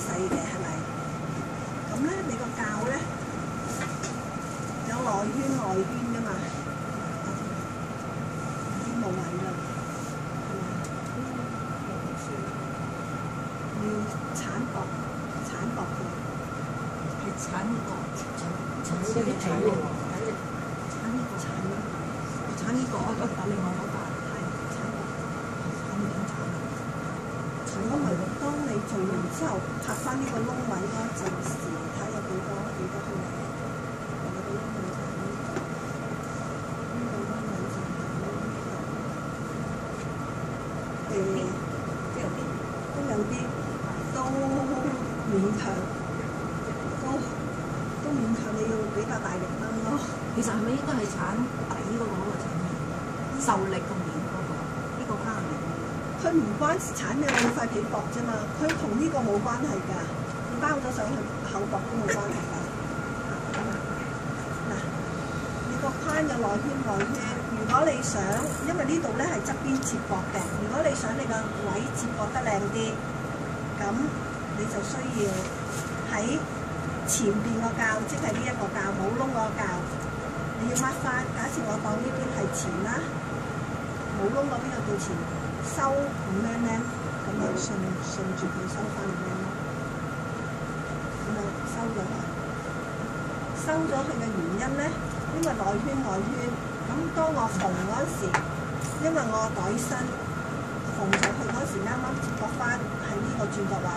細嘅，係咪？咁咧，你個教咧有內圈外圈㗎嘛？已經冇位啦，係咪？要剷薄佢，係剷薄嗰啲皮喎，剷呢個，我打另外嗰塊，係剷薄，剷咁咪當你做完之後，拍翻呢個窿位嗰陣時，睇有幾多空位，有個窿位就喺呢度，呢個窿位就喺呢度，都有啲，都勉強，都勉強你要比較大力掹咯。其實係咪應該係剷底嗰個剷面，受力個面嗰個？呢個蝦面。佢唔關剷咩，你塊皮薄啫嘛，佢同呢個冇關係㗎，包咗上去厚薄都冇關係㗎。嗱，你個框有內圈外圈，如果你想，因為呢度咧係側邊接駁嘅，如果你想你個位接駁得靚啲，咁你就需要喺前邊個教，即係呢一個教冇窿嗰個教，你要抹翻。假設我當呢邊係前啦，冇窿嗰邊就叫前。收5mm，咁樣順住佢收翻5mm，咁樣收咗佢。收咗佢嘅原因咧，因為內圈外圈。咁當我縫嗰時，因為我袋身縫上去嗰時啱啱接駁翻喺呢個轉角位，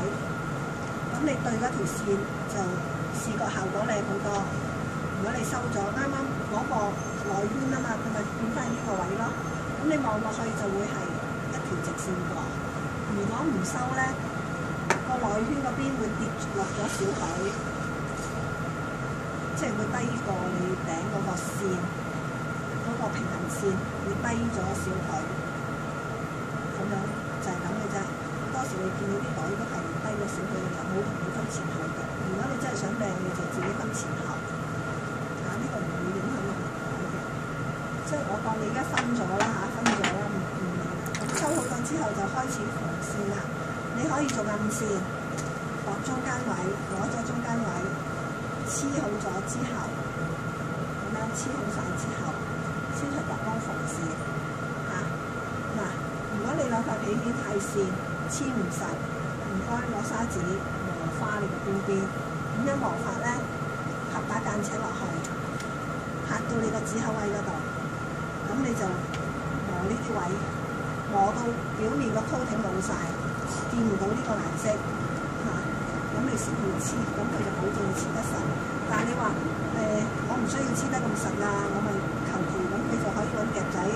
咁你對嗰條線就視覺效果靚好多。如果你收咗啱啱嗰個內圈啊嘛，佢咪變翻呢個位咯。咁你望落去就會係直線過，如果唔收咧，個內圈嗰邊會跌落咗少許，即係會低過你頂嗰個線，嗰個平衡線會低咗少許，咁樣就係咁嘅啫。好多時你見到啲袋都係低咗少許，就冇同你分前後嘅。如果你真係想靚，你就自己分前後。呢個唔會影響到嘅，即係我當你而家分咗啦嚇，分咗啦。收好咗之後就開始縫線啦，你可以做暗線，度中間位，攞咗中間位，黐好咗之後，咁樣黐好晒之後，先去度光縫線嚇。嗱，如果你兩塊皮面太線，黐唔實，唔該攞砂紙磨花你個邊邊，咁樣磨法咧，合打間尺落去，拍到你個指口位嗰度，咁你就磨呢啲位。磨到表面個 coating 冇晒，見唔到呢個顏色嚇，咁你先會黐，咁佢就保證黐得實。但係你話我唔需要黐得咁實啊，我咪求其咁，你就可以揾夾仔、人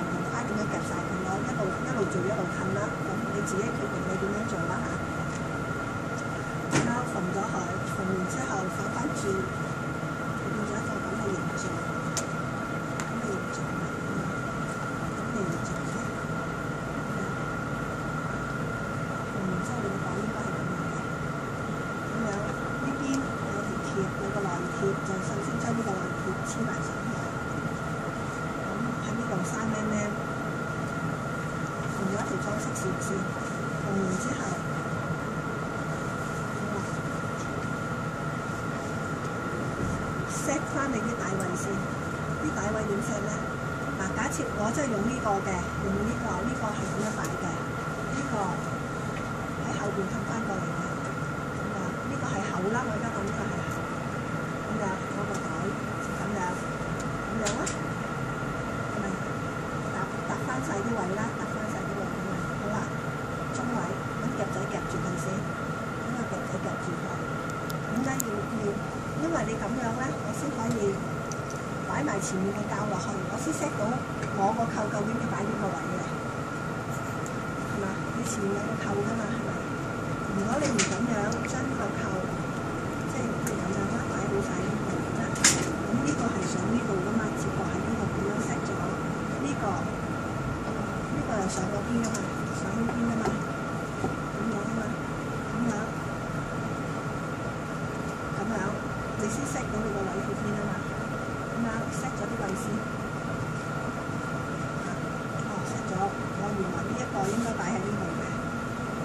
同花點樣夾晒佢咯，一路做一路近啦。咁你自己決定你點樣做啦嚇。咁樣縫咗佢，縫完之後反翻轉，變咗一個咁嘅形狀。就首先將呢個內貼黐埋上去，咁喺呢度3mm，縫咗一條裝飾線先，縫完之後，set 翻你啲底位先，啲底位點 set 咧？嗱，假設我真係用呢個嘅，用呢個係咁樣擺嘅，呢個喺後邊冚翻過嚟嘅，咁啊，呢個係厚啦，我而家當呢個係厚。咁樣攞個袋咁樣啦，係咪搭翻晒啲位啦？搭翻晒啲位咁樣，好啦，中位揾夾仔夾住佢先，揾個夾仔夾住佢。點解要？因為你咁樣咧，我先可以擺埋前面嘅膠落去，我先 set 到我個扣究竟要擺邊個位嘅，係嘛？你前面有個扣㗎嘛，係咪？如果你唔咁樣將呢個扣，即係咁樣啦，擺好晒呢度啦，咁呢個係上呢度㗎嘛，接駁喺呢度咁樣 set 咗，呢個又上嗰邊㗎嘛，上呢邊㗎嘛，咁樣㗎嘛，咁樣，你先 set 到你個位喺邊啊嘛，咁樣 set 咗啲位先，set 咗，我原來呢一個應該擺喺呢度嘅，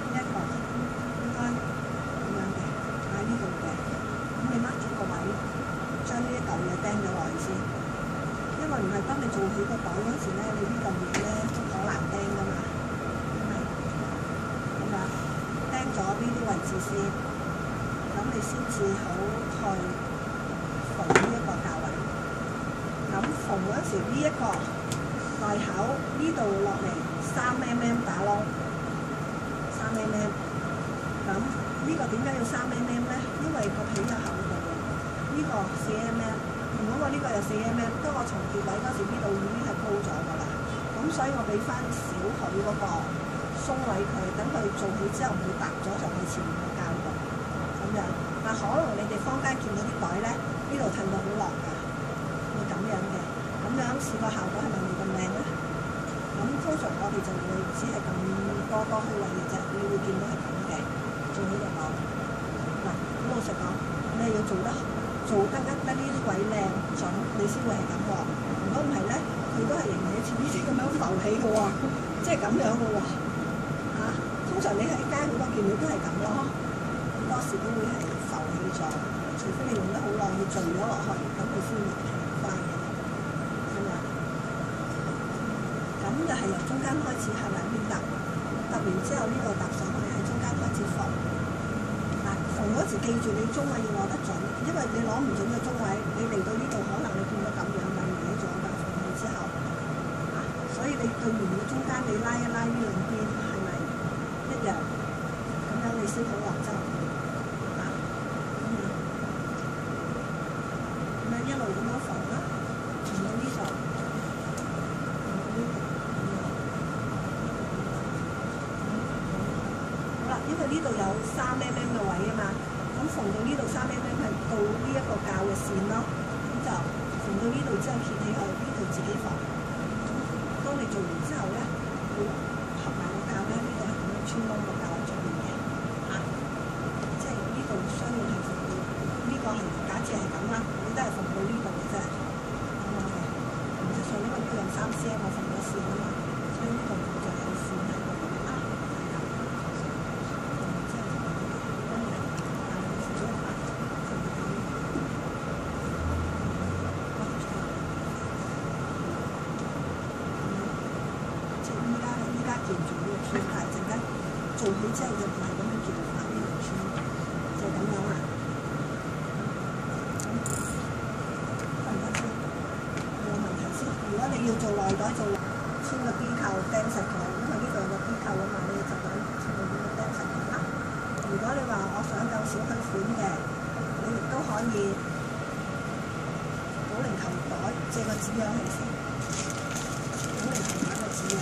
呢一個應該咁樣。你做起個袋嗰時咧，你呢嚿嘢咧都好難釘噶嘛，係咪？咁樣釘咗呢啲位置先，咁你先至好去縫呢一個價位。咁縫嗰時呢一個袋口呢度落嚟3mm打窿，3mm。咁呢個點解要3mm咧？因為個皮有厚度，呢個4mm。如果我呢個有4mm，當我重疊位嗰時，呢度已經係高咗㗎啦。咁所以我俾翻少許嗰個鬆位佢，等佢做起之後唔會搭咗上去前面個膠度。咁樣，但可能你哋坊間見到啲袋咧，呢度褪到好落㗎，會咁樣嘅。咁樣試個效果係咪冇咁靚咧？咁通常我哋就會只係咁多虛位嘅啫，你會見到係咁嘅，做起個袋。嗱，咁老實講，你係要做得呢啲位靚準，你先會係咁喎。如果唔係咧，佢都係仍然好似呢啲咁樣浮起嘅喎，即係咁樣嘅喎。通常你喺街好多見到都係咁咯，好多時都會係浮起咗，除非你用得好耐，要聚咗落去，咁佢先會平翻嘅。咁樣，咁就係由中間開始係兩邊搭，搭完之後呢度搭上去喺中間開始縫。縫嗰時記住你中位要攞得準，因為你攞唔準嘅中位，你嚟到呢度可能你見到咁樣咪歪咗㗎，縫起之後，所以你對完嘅中間你拉一拉呢兩邊係咪一樣？咁樣你先好落針，咁樣一路咁樣縫啦，縫到呢度，因為呢度有3mm嘅位啊嘛，咁縫到呢度3mm係到呢一個較嘅線咯，咁就縫到呢度之後揭起去，呢度自己縫。當你做完之後咧，會合埋個較咧，呢度係咁樣穿窿個較喺左邊嘅，即係呢度需要係縫到呢個係假設係咁啦，你都係縫到呢度嘅啫，咁樣嘅。實際上因為呢度有3cm，我縫咗線啊嘛，所以呢度就有線喺度啦。做起之後就唔係咁樣叫法呢條穿，就咁樣啦。得唔得先？冇問題先。如果你要做內袋做穿個邊扣釘實佢，因為呢度有個邊扣啊嘛，你就咁全部咁釘實佢啦。如果你話我想有小虛款嘅，你亦都可以保齡球袋借個紙樣嚟先，保齡球袋個紙樣。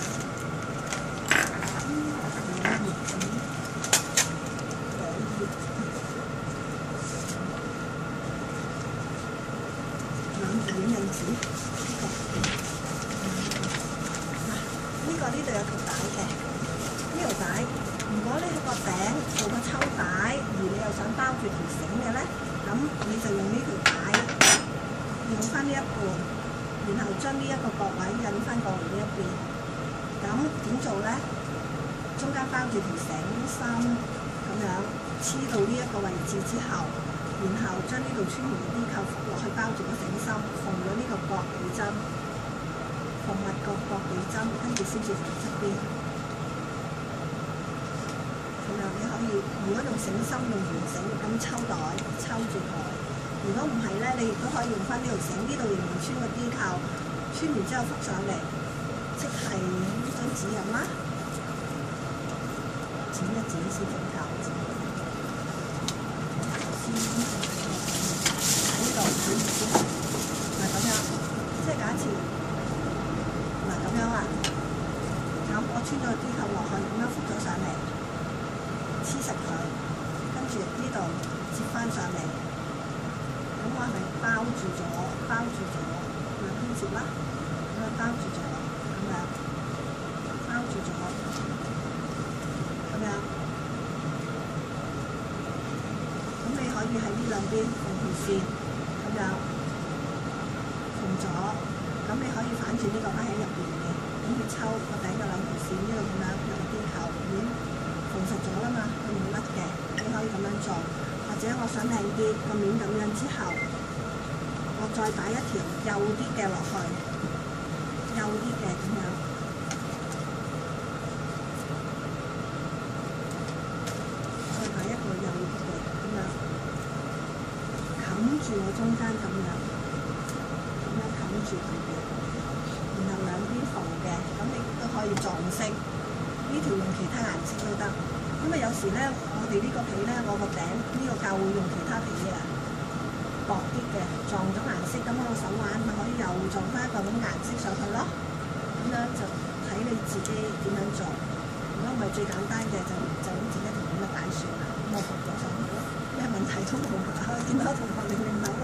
呢度有條帶嘅，呢條帶如果你喺個頂做個抽帶，而你又想包住條繩嘅咧，咁你就用呢條帶，用翻呢一半，然後將呢一個角位引翻過嚟呢一邊。咁點做咧？中間包住條繩心咁樣黐到呢一個位置之後，然後將呢度穿完啲扣落去包住個繩心，縫咗呢個角尾針。縫密個角尾針，跟住先至縫側邊。咁樣你可以，如果用繩心用圓繩咁抽袋抽住佢。如果唔係咧，你亦都可以用翻呢條繩，呢度仍然穿個啲扣，穿完之後覆上嚟，即係呢張紙咁啦。剪一剪先整夠。喺呢度剪完之後，係咁樣，即係假設。咁樣啦，咁我穿咗個啲扣落去，咁樣覆咗上嚟，黐實佢，跟住呢度接翻上嚟，咁我係包住咗兩邊接啦，咁樣包住咗，咁樣包住咗，咁樣，咁你可以喺呢兩邊縫條線，咁樣縫咗。咁你可以反轉呢個擺喺入邊嘅，咁你抽個頂有兩條線，呢度咁樣有啲扣已經縫實咗啦嘛，佢冇甩嘅，你可以咁樣做。或者我想靚啲個面咁樣之後，我再擺一條幼啲嘅落去，幼啲嘅咁樣，再下一個幼啲嘅咁樣，冚住我中間咁樣冚住佢嘅，然後兩邊縫嘅，咁你都可以撞色，呢條用其他顏色都得。因為有時咧，我哋呢個被咧，我個頂呢個較會用其他被嘅薄啲嘅，撞咗顏色，咁我手腕咪可以又撞翻一個咁顏色上去咯。咁樣就睇你自己點樣做。如果唔係最簡單嘅，就咁自己同咁樣解算啦。咁我縫咗上去咯，咩問題都冇㗎。見到同學你擰頭喎，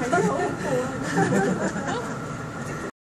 係好恐怖啊！